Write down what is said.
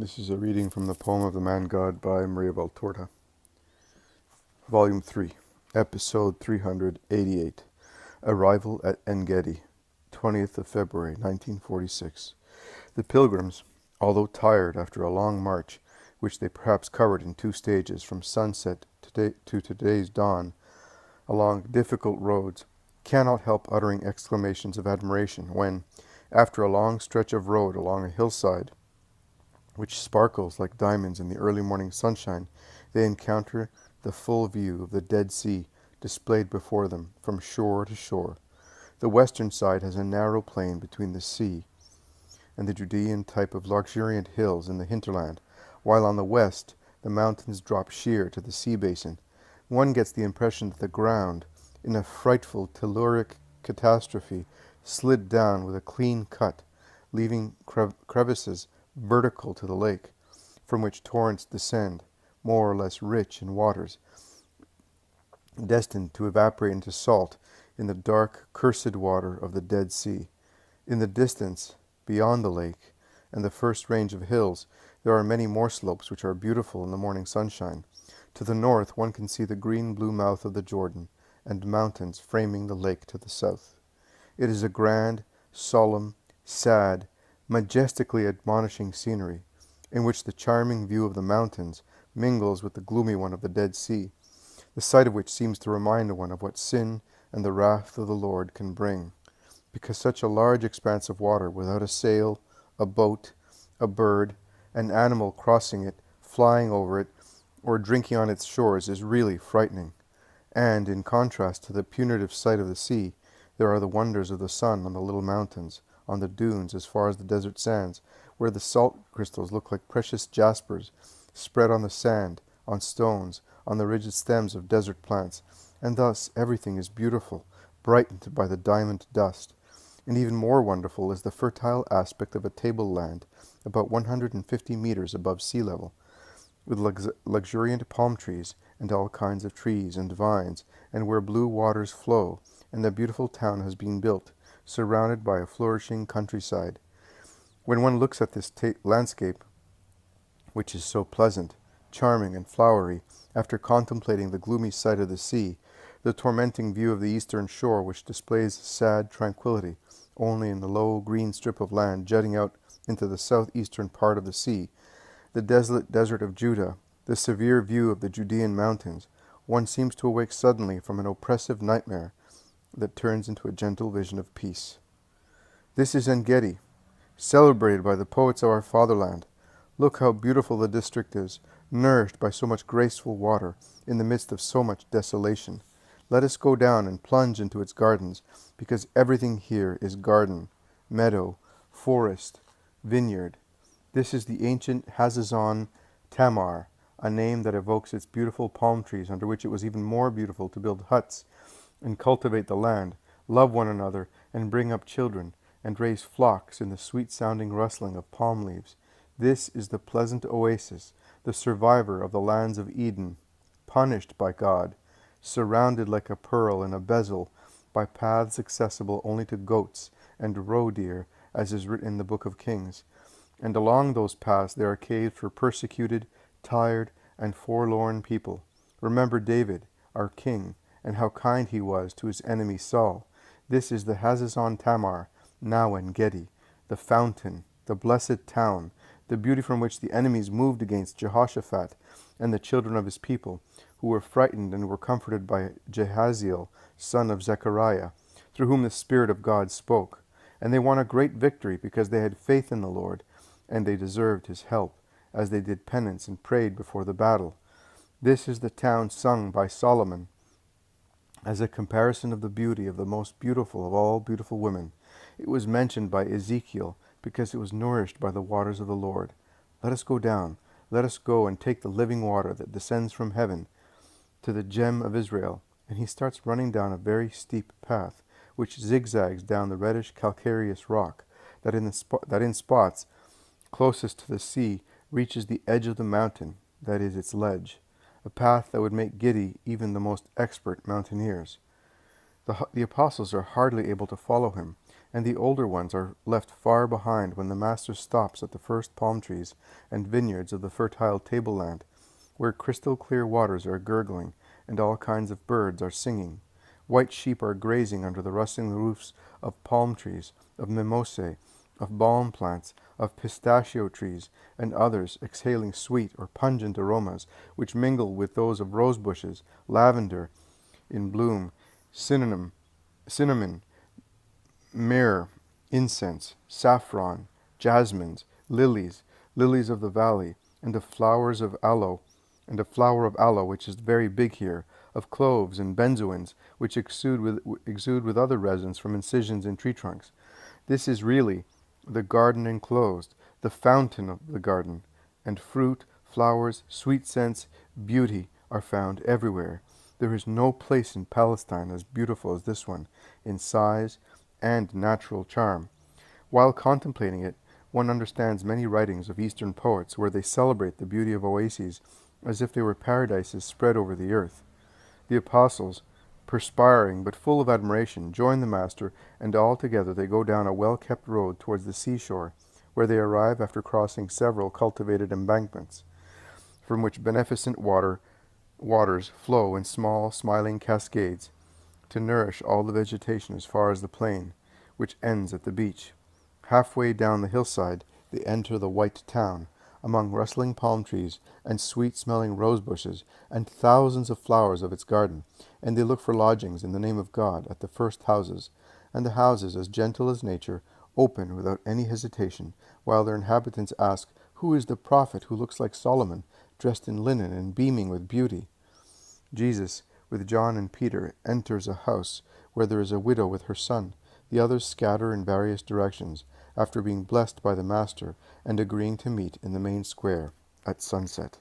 This is a reading from the poem of the Man God by Maria Valtorta, Volume 3, Episode 388, Arrival at Engedi, 20th of February, 1946. The pilgrims, although tired after a long march, which they perhaps covered in 2 stages from sunset to today's dawn, along difficult roads, cannot help uttering exclamations of admiration when, after a long stretch of road along a hillside, which sparkles like diamonds in the early morning sunshine, they encounter the full view of the Dead Sea displayed before them from shore to shore. The western side has a narrow plain between the sea and the Judean type of luxuriant hills in the hinterland, while on the west the mountains drop sheer to the sea basin. One gets the impression that the ground, in a frightful telluric catastrophe, slid down with a clean cut, leaving crevices vertical to the lake, from which torrents descend, more or less rich in waters, destined to evaporate into salt in the dark, cursed water of the Dead Sea. In the distance, beyond the lake and the first range of hills, there are many more slopes which are beautiful in the morning sunshine. To the north one can see the green-blue mouth of the Jordan, and mountains framing the lake to the south. It is a grand, solemn, sad, majestically admonishing scenery, in which the charming view of the mountains mingles with the gloomy one of the Dead Sea, the sight of which seems to remind one of what sin and the wrath of the Lord can bring, because such a large expanse of water without a sail, a boat, a bird, an animal crossing it, flying over it, or drinking on its shores is really frightening. And, in contrast to the punitive sight of the sea, there are the wonders of the sun on the little mountains, on the dunes as far as the desert sands, where the salt crystals look like precious jaspers spread on the sand, on stones, on the rigid stems of desert plants, and thus everything is beautiful, brightened by the diamond dust. And even more wonderful is the fertile aspect of a tableland about 150 meters above sea level, with luxuriant palm trees and all kinds of trees and vines, and where blue waters flow, and a beautiful town has been built, surrounded by a flourishing countryside. When one looks at this landscape, which is so pleasant, charming, and flowery, after contemplating the gloomy sight of the sea, the tormenting view of the eastern shore, which displays sad tranquillity only in the low green strip of land jutting out into the southeastern part of the sea, the desolate desert of Judah, the severe view of the Judean mountains, one seems to awake suddenly from an oppressive nightmare that turns into a gentle vision of peace. This is Engedi, celebrated by the poets of our fatherland. Look how beautiful the district is, nourished by so much graceful water, in the midst of so much desolation. Let us go down and plunge into its gardens, because everything here is garden, meadow, forest, vineyard. This is the ancient Hazazon Tamar, a name that evokes its beautiful palm trees, under which it was even more beautiful to build huts and cultivate the land, love one another, and bring up children, and raise flocks in the sweet-sounding rustling of palm leaves. This is the pleasant oasis, the survivor of the lands of Eden, punished by God, surrounded like a pearl in a bezel by paths accessible only to goats and roe deer, as is written in the Book of Kings. And along those paths there are caves for persecuted, tired, and forlorn people. Remember David, our king, and how kind he was to his enemy Saul. This is the Hazazon Tamar, now Engedi, the fountain, the blessed town, the beauty from which the enemies moved against Jehoshaphat and the children of his people, who were frightened and were comforted by Jehaziel, son of Zechariah, through whom the Spirit of God spoke. And they won a great victory because they had faith in the Lord, and they deserved his help, as they did penance and prayed before the battle. This is the town sung by Solomon as a comparison of the beauty of the most beautiful of all beautiful women. It was mentioned by Ezekiel because it was nourished by the waters of the Lord. Let us go down. Let us go and take the living water that descends from heaven to the gem of Israel. And he starts running down a very steep path, which zigzags down the reddish calcareous rock that in spots closest to the sea reaches the edge of the mountain, that is its ledge, a path that would make giddy even the most expert mountaineers. The apostles are hardly able to follow him, and the older ones are left far behind when the master stops at the first palm trees and vineyards of the fertile tableland, where crystal clear waters are gurgling, and all kinds of birds are singing. White sheep are grazing under the rustling roofs of palm trees, of mimosae, of balm plants, of pistachio trees, and others exhaling sweet or pungent aromas, which mingle with those of rose bushes, lavender in bloom, cinnamon, myrrh, incense, saffron, jasmines, lilies of the valley, and of flowers of aloe, and a flower of aloe, which is very big here, of cloves and benzoins, which exude with other resins from incisions in tree trunks. This is really the garden enclosed, the fountain of the garden, and fruit, flowers, sweet scents, beauty are found everywhere. There is no place in Palestine as beautiful as this one, in size and natural charm. While contemplating it, one understands many writings of Eastern poets where they celebrate the beauty of oases as if they were paradises spread over the earth. The apostles, perspiring but full of admiration, join the Master, and all together they go down a well-kept road towards the seashore, where they arrive after crossing several cultivated embankments, from which beneficent waters flow in small, smiling cascades to nourish all the vegetation as far as the plain, which ends at the beach. Halfway down the hillside, they enter the white town, among rustling palm trees and sweet-smelling rose bushes and thousands of flowers of its garden, and they look for lodgings in the name of God at the first houses, and the houses, as gentle as nature, open without any hesitation, while their inhabitants ask, "Who is the prophet who looks like Solomon, dressed in linen and beaming with beauty?" Jesus, with John and Peter, enters a house where there is a widow with her son. The others scatter in various directions, after being blessed by the Master and agreeing to meet in the main square at sunset.